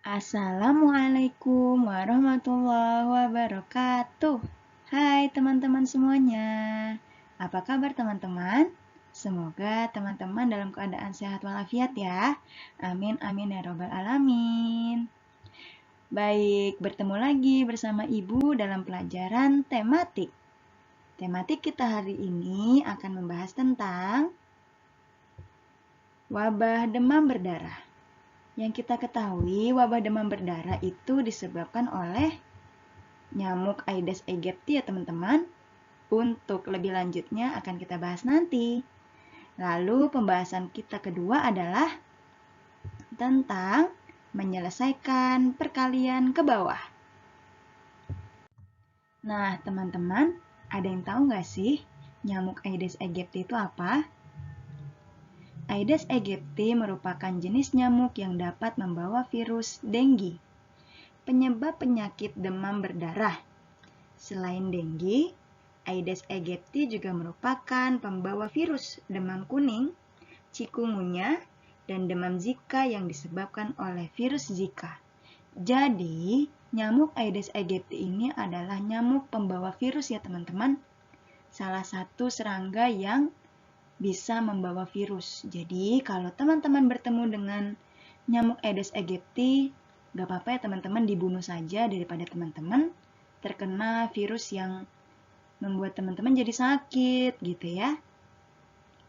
Assalamualaikum warahmatullahi wabarakatuh. Hai teman-teman semuanya. Apa kabar teman-teman? Semoga teman-teman dalam keadaan sehat walafiat ya. Amin amin ya robbal alamin. Baik, bertemu lagi bersama Ibu dalam pelajaran tematik. Tematik kita hari ini akan membahas tentang wabah demam berdarah. Yang kita ketahui, wabah demam berdarah itu disebabkan oleh nyamuk Aedes aegypti ya teman-teman. Untuk lebih lanjutnya akan kita bahas nanti. Lalu pembahasan kita kedua adalah tentang menyelesaikan perkalian ke bawah. Nah teman-teman, ada yang tahu nggak sih nyamuk Aedes aegypti itu apa? Aedes aegypti merupakan jenis nyamuk yang dapat membawa virus dengue, penyebab penyakit demam berdarah. Selain dengue, Aedes aegypti juga merupakan pembawa virus demam kuning, chikungunya, dan demam Zika yang disebabkan oleh virus Zika. Jadi, nyamuk Aedes aegypti ini adalah nyamuk pembawa virus ya teman-teman. Salah satu serangga yang bisa membawa virus. Jadi, kalau teman-teman bertemu dengan nyamuk Aedes aegypti, gak apa-apa ya teman-teman, dibunuh saja daripada teman-teman terkena virus yang membuat teman-teman jadi sakit gitu ya.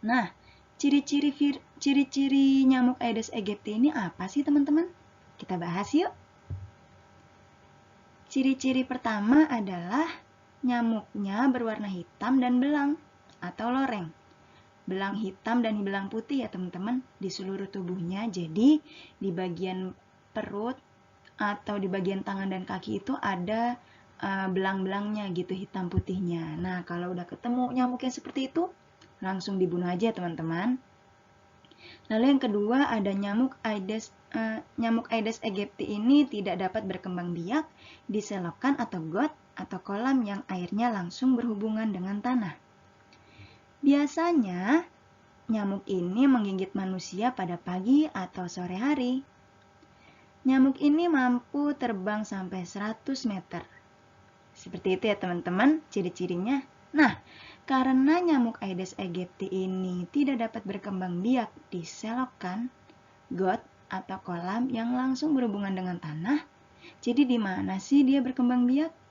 Nah, ciri-ciri nyamuk Aedes aegypti ini apa sih teman-teman? Kita bahas yuk. Ciri-ciri pertama adalah nyamuknya berwarna hitam dan belang atau loreng. Belang hitam dan belang putih ya teman-teman di seluruh tubuhnya. Jadi di bagian perut atau di bagian tangan dan kaki itu ada belang-belangnya gitu, hitam putihnya. Nah kalau udah ketemu nyamuk yang seperti itu langsung dibunuh aja teman-teman. Lalu yang kedua ada nyamuk Aedes aegypti ini tidak dapat berkembang biak di selokan atau got atau kolam yang airnya langsung berhubungan dengan tanah. Biasanya, nyamuk ini menggigit manusia pada pagi atau sore hari. Nyamuk ini mampu terbang sampai 100 meter. Seperti itu ya teman-teman, ciri-cirinya. Nah, karena nyamuk Aedes aegypti ini tidak dapat berkembang biak di selokan, got, atau kolam yang langsung berhubungan dengan tanah, jadi di mana sih dia berkembang biak?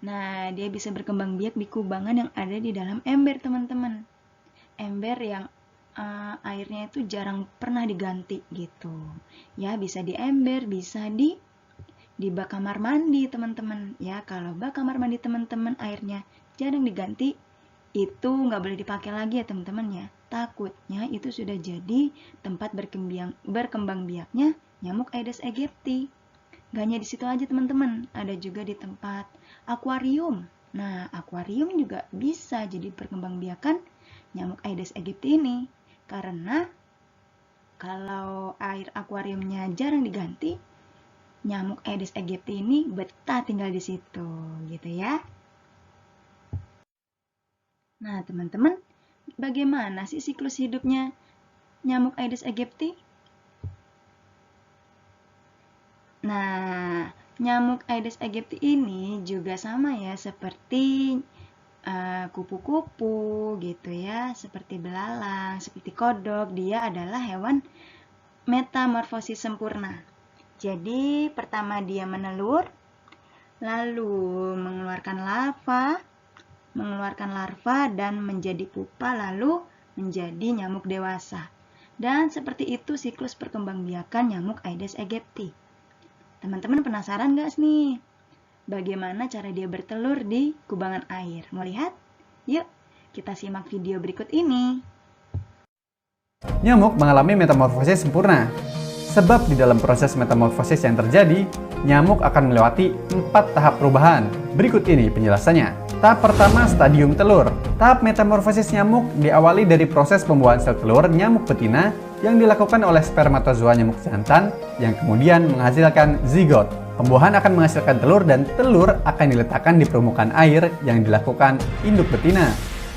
Nah, dia bisa berkembang biak di kubangan yang ada di dalam ember, teman-teman. Ember yang airnya itu jarang pernah diganti gitu. Ya, bisa di ember, bisa di bak kamar mandi, teman-teman. Ya, kalau bak kamar mandi teman-teman airnya jarang diganti, itu nggak boleh dipakai lagi ya, teman-teman ya. Takutnya itu sudah jadi tempat berkembang biaknya nyamuk Aedes aegypti. Gak hanya di situ aja teman-teman, ada juga di tempat akuarium. Nah, akuarium juga bisa jadi perkembangbiakan nyamuk Aedes aegypti ini. Karena kalau air akuariumnya jarang diganti, nyamuk Aedes aegypti ini betah tinggal di situ, gitu ya. Nah, teman-teman, bagaimana sih siklus hidupnya nyamuk Aedes aegypti? Nah, nyamuk Aedes aegypti ini juga sama ya seperti kupu-kupu gitu ya, seperti belalang, seperti kodok. Dia adalah hewan metamorfosis sempurna. Jadi pertama dia menelur, lalu mengeluarkan larva dan menjadi pupa, lalu menjadi nyamuk dewasa. Dan seperti itu siklus perkembangbiakan nyamuk Aedes aegypti. Teman-teman penasaran gak nih? Bagaimana cara dia bertelur di kubangan air? Mau lihat? Yuk, kita simak video berikut ini. Nyamuk mengalami metamorfosis sempurna. Sebab di dalam proses metamorfosis yang terjadi, nyamuk akan melewati 4 tahap perubahan. Berikut ini penjelasannya. Tahap pertama, stadium telur. Tahap metamorfosis nyamuk diawali dari proses pembuahan sel telur nyamuk betina yang dilakukan oleh spermatozoa nyamuk jantan yang kemudian menghasilkan zigot. Pembuahan akan menghasilkan telur dan telur akan diletakkan di permukaan air yang dilakukan induk betina.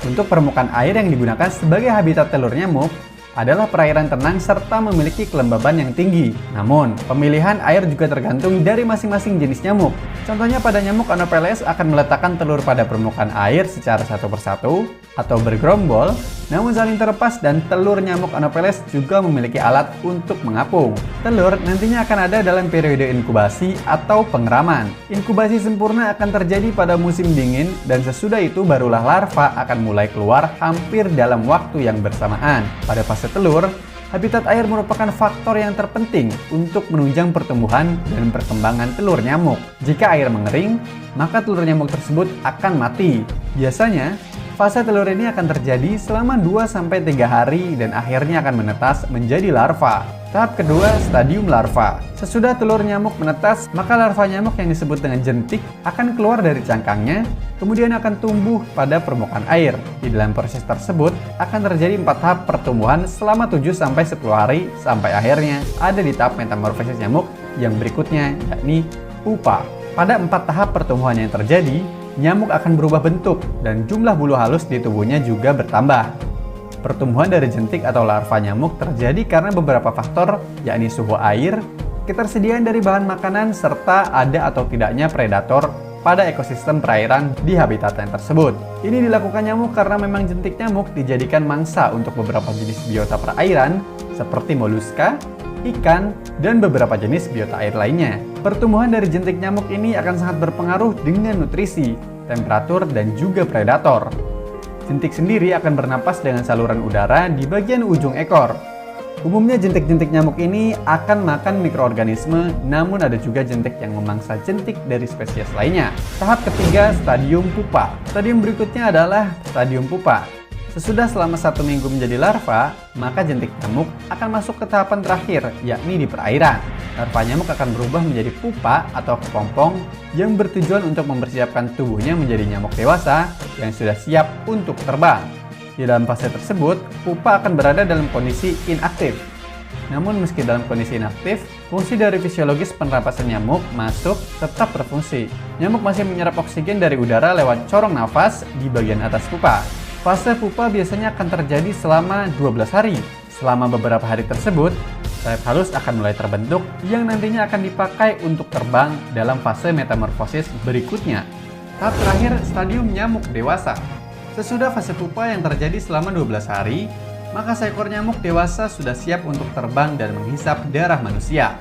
Untuk permukaan air yang digunakan sebagai habitat telur nyamuk, adalah perairan tenang serta memiliki kelembaban yang tinggi. Namun, pemilihan air juga tergantung dari masing-masing jenis nyamuk. Contohnya pada nyamuk Anopheles akan meletakkan telur pada permukaan air secara satu persatu atau bergerombol, namun saling terlepas, dan telur nyamuk Anopheles juga memiliki alat untuk mengapung. Telur nantinya akan ada dalam periode inkubasi atau pengeraman. Inkubasi sempurna akan terjadi pada musim dingin, dan sesudah itu barulah larva akan mulai keluar hampir dalam waktu yang bersamaan. Pada fase telur, habitat air merupakan faktor yang terpenting untuk menunjang pertumbuhan dan perkembangan telur nyamuk. Jika air mengering, maka telur nyamuk tersebut akan mati. Biasanya, fase telur ini akan terjadi selama 2-3 hari dan akhirnya akan menetas menjadi larva. Tahap kedua, stadium larva. Sesudah telur nyamuk menetas, maka larva nyamuk yang disebut dengan jentik akan keluar dari cangkangnya, kemudian akan tumbuh pada permukaan air. Di dalam proses tersebut, akan terjadi 4 tahap pertumbuhan selama 7-10 hari, sampai akhirnya ada di tahap metamorfosis nyamuk yang berikutnya, yakni pupa. Pada 4 tahap pertumbuhan yang terjadi, nyamuk akan berubah bentuk dan jumlah bulu halus di tubuhnya juga bertambah. Pertumbuhan dari jentik atau larva nyamuk terjadi karena beberapa faktor, yakni suhu air, ketersediaan dari bahan makanan, serta ada atau tidaknya predator pada ekosistem perairan di habitatnya tersebut. Ini dilakukan nyamuk karena memang jentik nyamuk dijadikan mangsa untuk beberapa jenis biota perairan seperti moluska, ikan, dan beberapa jenis biota air lainnya. Pertumbuhan dari jentik nyamuk ini akan sangat berpengaruh dengan nutrisi, temperatur, dan juga predator. Jentik sendiri akan bernapas dengan saluran udara di bagian ujung ekor. Umumnya jentik-jentik nyamuk ini akan makan mikroorganisme, namun ada juga jentik yang memangsa jentik dari spesies lainnya. Tahap ketiga, stadium pupa. Stadium berikutnya adalah stadium pupa. Sesudah selama 1 minggu menjadi larva, maka jentik nyamuk akan masuk ke tahapan terakhir, yakni di perairan. Larva nyamuk akan berubah menjadi pupa atau kepompong yang bertujuan untuk mempersiapkan tubuhnya menjadi nyamuk dewasa yang sudah siap untuk terbang. Di dalam fase tersebut, pupa akan berada dalam kondisi inaktif. Namun meski dalam kondisi inaktif, fungsi dari fisiologis penapasan nyamuk masuk tetap berfungsi. Nyamuk masih menyerap oksigen dari udara lewat corong nafas di bagian atas pupa. Fase pupa biasanya akan terjadi selama 12 hari. Selama beberapa hari tersebut, sayap halus akan mulai terbentuk yang nantinya akan dipakai untuk terbang dalam fase metamorfosis berikutnya. Tahap terakhir, stadium nyamuk dewasa. Sesudah fase pupa yang terjadi selama 12 hari, maka seekor nyamuk dewasa sudah siap untuk terbang dan menghisap darah manusia.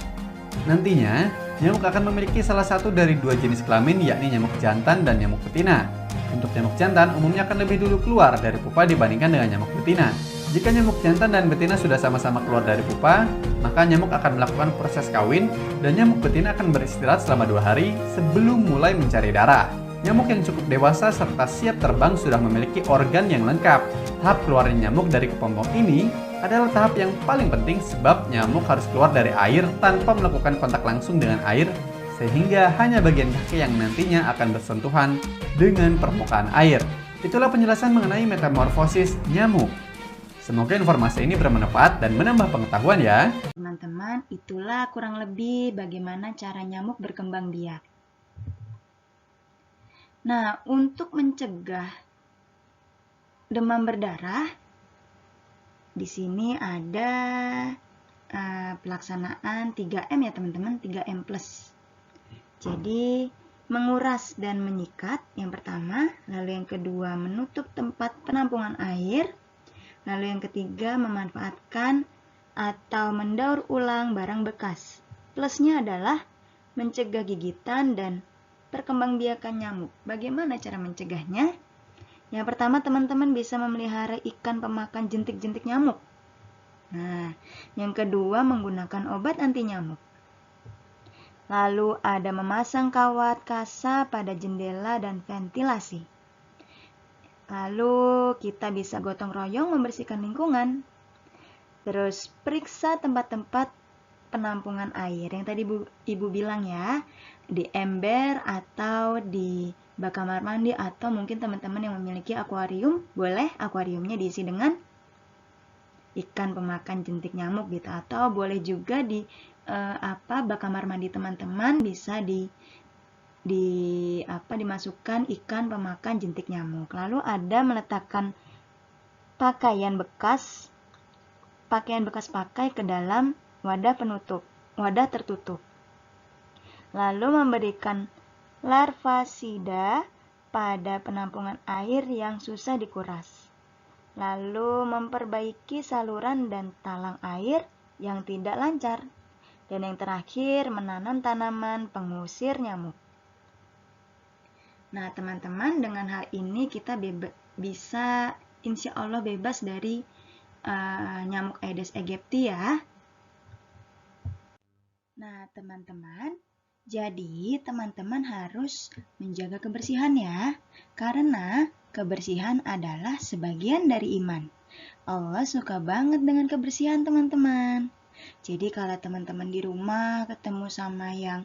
Nantinya, nyamuk akan memiliki salah satu dari 2 jenis kelamin, yakni nyamuk jantan dan nyamuk betina. Untuk nyamuk jantan umumnya akan lebih dulu keluar dari pupa dibandingkan dengan nyamuk betina. Jika nyamuk jantan dan betina sudah sama-sama keluar dari pupa, maka nyamuk akan melakukan proses kawin dan nyamuk betina akan beristirahat selama 2 hari sebelum mulai mencari darah. Nyamuk yang cukup dewasa serta siap terbang sudah memiliki organ yang lengkap. Tahap keluarnya nyamuk dari kepompong ini adalah tahap yang paling penting sebab nyamuk harus keluar dari air tanpa melakukan kontak langsung dengan air, sehingga hanya bagian kaki yang nantinya akan bersentuhan dengan permukaan air. Itulah penjelasan mengenai metamorfosis nyamuk. Semoga informasi ini bermanfaat dan menambah pengetahuan ya. Teman-teman, itulah kurang lebih bagaimana cara nyamuk berkembang biak. Nah, untuk mencegah demam berdarah, di sini ada pelaksanaan 3M ya teman-teman, 3M+. Jadi, menguras dan menyikat yang pertama, lalu yang kedua menutup tempat penampungan air, lalu yang ketiga memanfaatkan atau mendaur ulang barang bekas. Plusnya adalah mencegah gigitan dan perkembangbiakan nyamuk. Bagaimana cara mencegahnya? Yang pertama, teman-teman bisa memelihara ikan pemakan jentik-jentik nyamuk. Nah, yang kedua menggunakan obat anti nyamuk. Lalu ada memasang kawat kasa pada jendela dan ventilasi. Lalu kita bisa gotong royong membersihkan lingkungan. Terus periksa tempat-tempat penampungan air yang tadi Ibu bilang ya, di ember atau di bak kamar mandi, atau mungkin teman-teman yang memiliki akuarium, boleh akuariumnya diisi dengan ikan pemakan jentik nyamuk gitu, atau boleh juga di bak kamar mandi teman-teman bisa dimasukkan ikan pemakan jentik nyamuk. Lalu ada meletakkan pakaian bekas pakaian bekas pakai ke dalam wadah tertutup. Lalu memberikan larvasida pada penampungan air yang susah dikuras. Lalu memperbaiki saluran dan talang air yang tidak lancar. Dan yang terakhir, menanam tanaman pengusir nyamuk. Nah, teman-teman, dengan hal ini kita bisa insya Allah bebas dari nyamuk Aedes aegypti ya. Nah, teman-teman, jadi teman-teman harus menjaga kebersihan ya, karena kebersihan adalah sebagian dari iman. Allah suka banget dengan kebersihan teman-teman. Jadi kalau teman-teman di rumah ketemu sama yang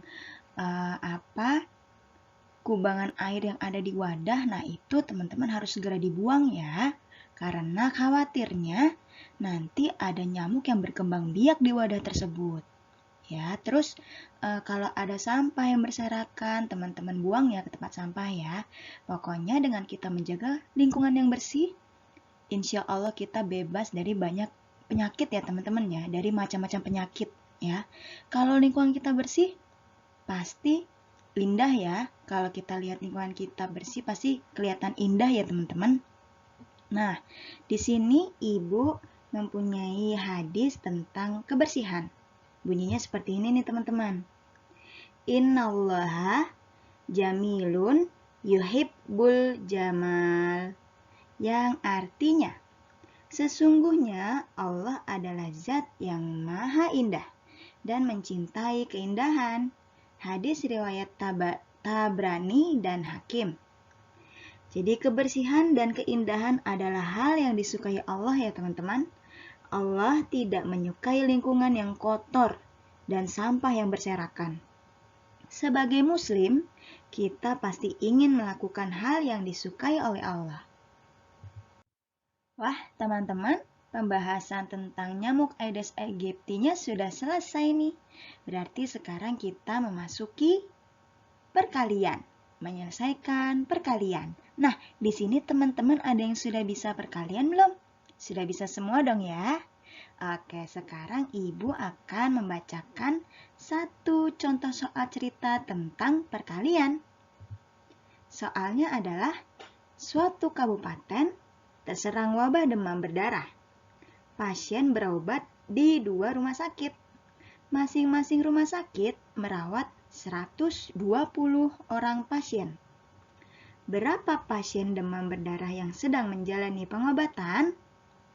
kubangan air yang ada di wadah, nah itu teman-teman harus segera dibuang ya. Karena khawatirnya nanti ada nyamuk yang berkembang biak di wadah tersebut. Ya, terus kalau ada sampah yang berserakan, teman-teman buang ya ke tempat sampah ya. Pokoknya dengan kita menjaga lingkungan yang bersih, insya Allah kita bebas dari banyak penyakit ya teman-teman ya, dari macam-macam penyakit ya. Kalau lingkungan kita bersih, pasti indah ya. Kalau kita lihat lingkungan kita bersih, pasti kelihatan indah ya teman-teman. Nah, di sini Ibu mempunyai hadis tentang kebersihan. Bunyinya seperti ini nih teman-teman. Innallaha jamilun yuhibbul jamal. Yang artinya, sesungguhnya Allah adalah zat yang maha indah dan mencintai keindahan. Hadis riwayat Tabrani dan Hakim. Jadi kebersihan dan keindahan adalah hal yang disukai Allah ya teman-teman. Allah tidak menyukai lingkungan yang kotor dan sampah yang berserakan. Sebagai muslim, kita pasti ingin melakukan hal yang disukai oleh Allah. Wah, teman-teman, pembahasan tentang nyamuk Aedes aegypti-nya sudah selesai nih. Berarti sekarang kita memasuki perkalian, menyelesaikan perkalian. Nah, di sini teman-teman ada yang sudah bisa perkalian belum? Sudah bisa semua dong ya? Oke, sekarang Ibu akan membacakan satu contoh soal cerita tentang perkalian. Soalnya adalah suatu kabupaten terserang wabah demam berdarah. Pasien berobat di 2 rumah sakit. Masing-masing rumah sakit merawat 120 orang pasien. Berapa pasien demam berdarah yang sedang menjalani pengobatan?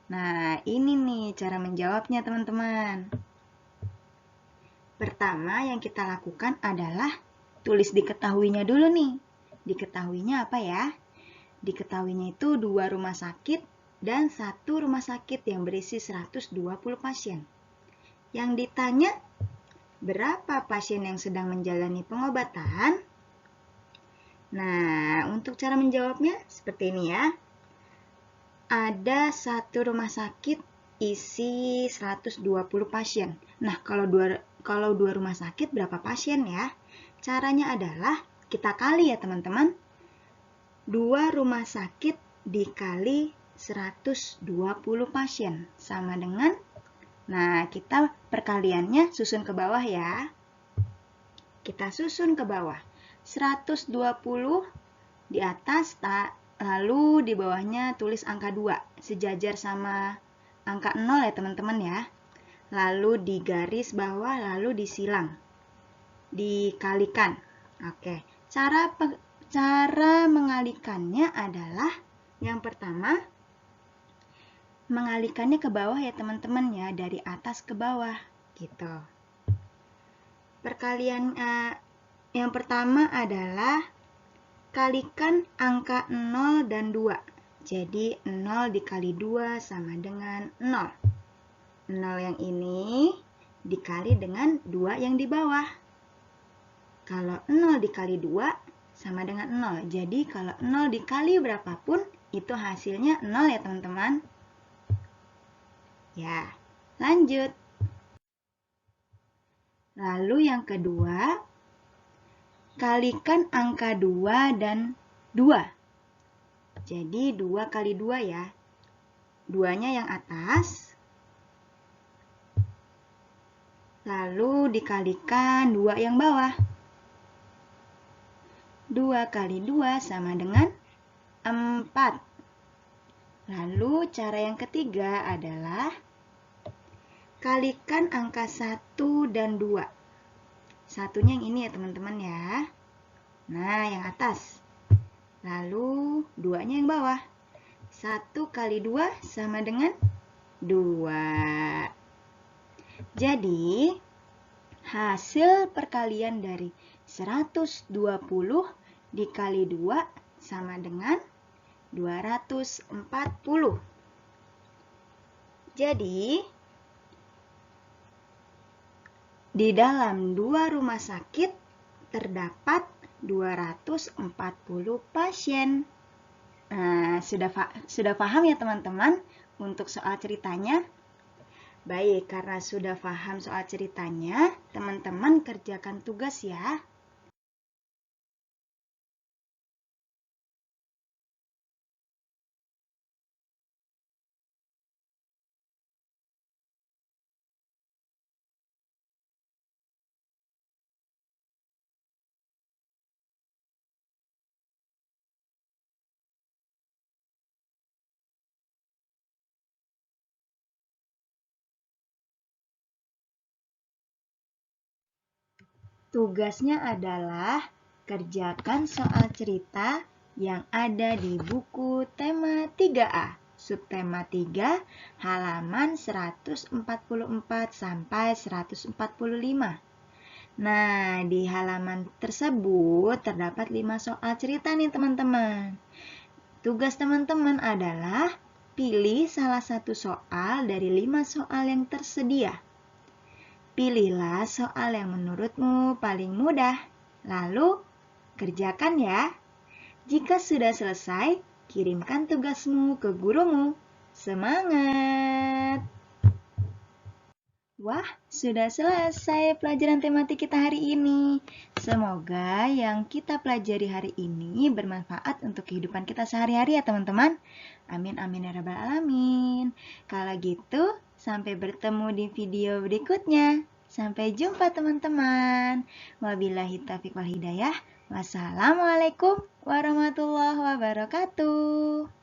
Nah, ini nih cara menjawabnya teman-teman. Pertama yang kita lakukan adalah tulis diketahuinya dulu nih. Diketahuinya apa ya? Diketahuinya itu 2 rumah sakit dan 1 rumah sakit yang berisi 120 pasien. Yang ditanya, berapa pasien yang sedang menjalani pengobatan? Nah, untuk cara menjawabnya seperti ini ya. Ada 1 rumah sakit isi 120 pasien. Nah, kalau dua rumah sakit berapa pasien ya? Caranya adalah kita kali ya teman-teman. 2 rumah sakit dikali 120 pasien sama dengan, nah kita perkaliannya susun ke bawah ya. Kita susun ke bawah. 120 di atas, lalu di bawahnya tulis angka 2 sejajar sama angka 0 ya teman-teman ya. Lalu di garis bawah, lalu disilang, dikalikan. Oke, cara mengalikannya adalah yang pertama mengalikannya ke bawah ya teman-teman ya, dari atas ke bawah gitu. Perkalian yang pertama adalah kalikan angka 0 dan 2. Jadi 0 dikali 2 sama dengan 0. 0 yang ini dikali dengan 2 yang di bawah. Kalau 0 dikali 2 sama dengan 0. Jadi kalau 0 dikali berapapun itu hasilnya 0 ya teman-teman. Ya, lanjut. Lalu yang kedua, kalikan angka 2 dan 2. Jadi 2 kali 2 ya. 2-nya yang atas, lalu dikalikan 2 yang bawah. 2 kali 2 sama dengan 4. Lalu cara yang ketiga adalah kalikan angka 1 dan 2. Satunya yang ini ya teman-teman ya. Nah, yang atas. Lalu 2-nya yang bawah. 1 kali 2 sama dengan 2. Jadi, hasil perkalian dari 120 dikali 2 sama dengan 240. Jadi, di dalam 2 rumah sakit terdapat 240 pasien. Nah, sudah paham ya teman-teman untuk soal ceritanya? Baik, karena sudah paham soal ceritanya, teman-teman kerjakan tugas ya. Tugasnya adalah kerjakan soal cerita yang ada di buku tema 3A, subtema 3, halaman 144 sampai 145. Nah, di halaman tersebut terdapat 5 soal cerita nih teman-teman. Tugas teman-teman adalah pilih salah satu soal dari 5 soal yang tersedia. Pilihlah soal yang menurutmu paling mudah, lalu kerjakan ya. Jika sudah selesai, kirimkan tugasmu ke gurumu. Semangat! Wah, sudah selesai pelajaran tematik kita hari ini. Semoga yang kita pelajari hari ini bermanfaat untuk kehidupan kita sehari-hari ya teman-teman. Amin amin ya rabbal alamin. Kalau gitu, sampai bertemu di video berikutnya. Sampai jumpa teman-teman. Wabillahi taufiq wal hidayah. Wassalamualaikum warahmatullahi wabarakatuh.